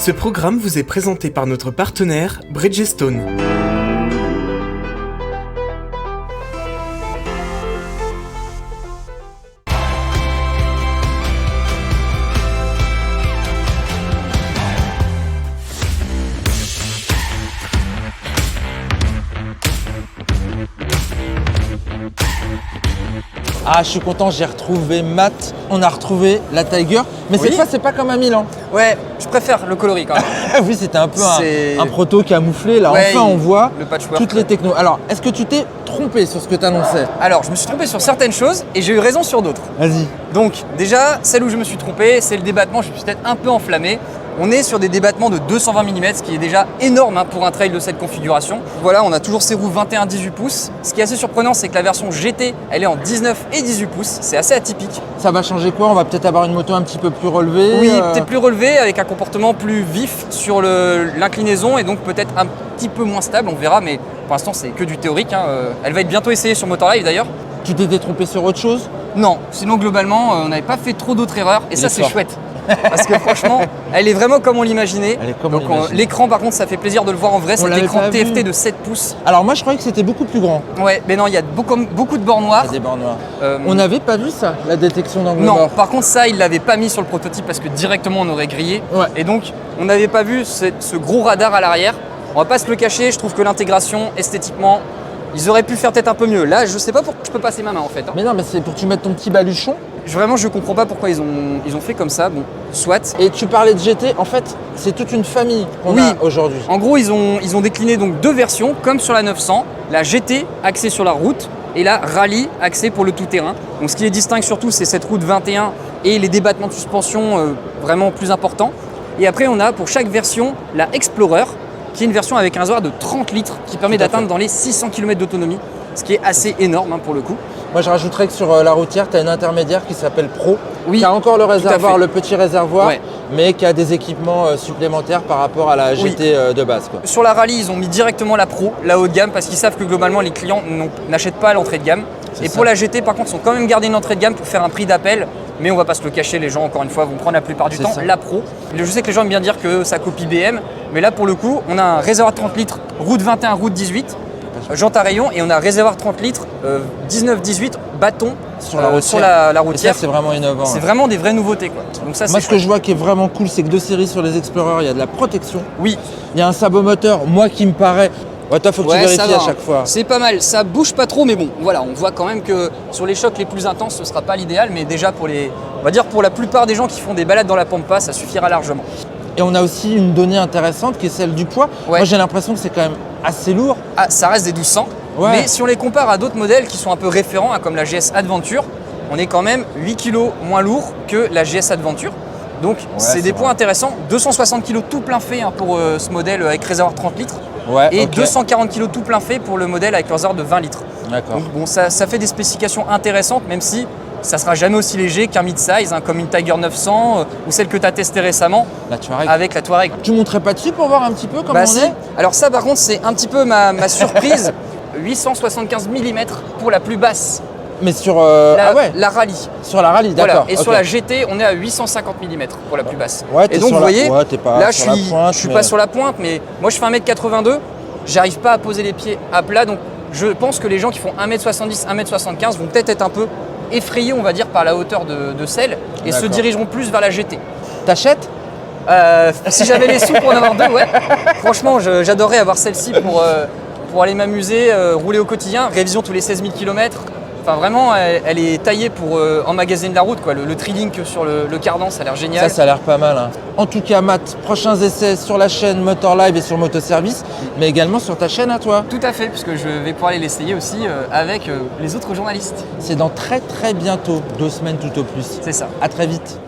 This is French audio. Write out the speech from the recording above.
Ce programme vous est présenté par notre partenaire Bridgestone. Ah, je suis content, j'ai retrouvé Matt. On a retrouvé la Tiger. Mais cette fois, c'est pas comme à Milan. Ouais, je préfère le coloris quand même. Oui, c'était un peu un proto camouflé. Là, ouais, enfin, on voit le patchwork, toutes les technos. Alors, est-ce que tu t'es trompé sur ce que tu annonçais? Alors, je me suis trompé sur certaines choses et j'ai eu raison sur d'autres. Vas-y. Donc, déjà, celle où je me suis trompé, c'est le débattement. Je me suis peut-être un peu enflammé. On est sur des débattements de 220 mm, ce qui est déjà énorme pour un trail de cette configuration. Voilà, on a toujours ces roues 21-18 pouces. Ce qui est assez surprenant, c'est que la version GT, elle est en 19 et 18 pouces. C'est assez atypique. Ça va changer quoi? On va peut-être avoir une moto un petit peu plus relevée. Oui, peut-être plus relevée, avec un comportement plus vif sur l'inclinaison et donc peut-être un petit peu moins stable, on verra. Mais pour l'instant, c'est que du théorique. Elle va être bientôt essayée sur Motor Live d'ailleurs. Tu t'étais trompé sur autre chose? Non, sinon globalement, on n'avait pas fait trop d'autres erreurs et ça, c'est chouette. Parce que franchement, elle est vraiment comme on l'imaginait. L'écran, par contre, ça fait plaisir de le voir en vrai. C'est l'écran TFT de 7 pouces. Alors moi, je croyais que c'était beaucoup plus grand. Ouais, mais non, il y a beaucoup de bords noirs. Il y a des bords noirs. On n'avait pas vu ça, la détection d'angle mort. Non, par contre, ça, ils l'avaient pas mis sur le prototype parce que directement, on aurait grillé. Ouais. Et donc, on n'avait pas vu ce gros radar à l'arrière. On va pas se le cacher. Je trouve que l'intégration, esthétiquement, ils auraient pu faire peut-être un peu mieux. Là, je sais pas pourquoi je peux passer ma main en fait. Mais non, mais c'est pour que tu mettes ton petit baluchon. Vraiment, je comprends pas pourquoi ils ont fait comme ça. Bon, soit. Et tu parlais de GT, en fait, c'est toute une famille qu'on a aujourd'hui. En gros, ils ont décliné donc deux versions, comme sur la 900. La GT axée sur la route et la Rally axée pour le tout-terrain. Donc, ce qui les distingue surtout, c'est cette route 21 et les débattements de suspension vraiment plus importants. Et après, on a pour chaque version la Explorer, qui est une version avec un réservoir de 30 litres qui permet d'atteindre dans les 600 km d'autonomie, ce qui est assez énorme pour le coup. Moi, je rajouterais que sur la routière, tu as une intermédiaire qui s'appelle Pro, qui a encore le réservoir, le petit réservoir, mais qui a des équipements supplémentaires par rapport à la GT de base. Quoi. Sur la Rally, ils ont mis directement la Pro, la haut de gamme, parce qu'ils savent que globalement, les clients n'achètent pas l'entrée de gamme. Et pour la GT, par contre, ils ont quand même gardé une entrée de gamme pour faire un prix d'appel. Mais on va pas se le cacher, les gens, encore une fois, vont prendre la plupart du temps la Pro. Je sais que les gens aiment bien dire que ça copie BM, mais là, pour le coup, on a un réservoir 30 litres, route 21, route 18, jante à rayon, et on a un réservoir 30 litres, 19-18, bâton sur la routière. Et ça, c'est vraiment innovant. C'est vraiment des vraies nouveautés. Quoi. Donc ça, moi, ce que je vois qui est vraiment cool, c'est que deux séries sur les Explorer, il y a de la protection. Oui. Il y a un sabomoteur, moi, qui me paraît... Ouais, toi, faut que tu vérifies à chaque fois. C'est pas mal, ça bouge pas trop, mais bon, voilà, on voit quand même que sur les chocs les plus intenses, ce sera pas l'idéal, mais déjà pour pour la plupart des gens qui font des balades dans la pampa, ça suffira largement. Et on a aussi une donnée intéressante qui est celle du poids. Ouais. Moi, j'ai l'impression que c'est quand même assez lourd. Ah, ça reste des 1200, mais si on les compare à d'autres modèles qui sont un peu référents, comme la GS Adventure, on est quand même 8 kg moins lourd que la GS Adventure. Donc c'est des points intéressants. 260 kg tout plein fait pour ce modèle avec réservoir 30 litres. Et 240 kg tout plein fait pour le modèle avec le réservoir de 20 litres. D'accord. Donc bon, ça fait des spécifications intéressantes, même si ça sera jamais aussi léger qu'un mid-size, comme une Tiger 900 ou celle que tu as testée récemment avec la Touareg. Tu monterais pas dessus pour voir un petit peu comment on est? Alors ça, par contre, c'est un petit peu ma surprise. 875 mm pour la plus basse. Mais sur la Rally. Sur la Rally, d'accord. Voilà. Et sur la GT, on est à 850 mm pour la plus basse. Ouais, et donc vous voyez, là je suis pas sur la pointe, mais moi je fais 1m82, j'arrive pas à poser les pieds à plat, donc je pense que les gens qui font 1m70, 1m75 vont peut-être être un peu effrayés, on va dire, par la hauteur de celle et se dirigeront plus vers la GT. T'achètes? Si j'avais les sous pour en avoir deux, ouais. Franchement, j'adorerais avoir celle-ci pour aller m'amuser, rouler au quotidien, révision tous les 16 000 km. Enfin vraiment, elle est taillée pour emmagasiner de la route. Quoi. Le thrilling sur le cardan, ça a l'air génial. Ça a l'air pas mal. Hein. En tout cas, Matt, prochains essais sur la chaîne Motor Live et sur Motoservice, mais également sur ta chaîne à toi. Tout à fait, puisque je vais pouvoir aller l'essayer aussi avec les autres journalistes. C'est dans très bientôt, 2 semaines tout au plus. C'est ça. À très vite.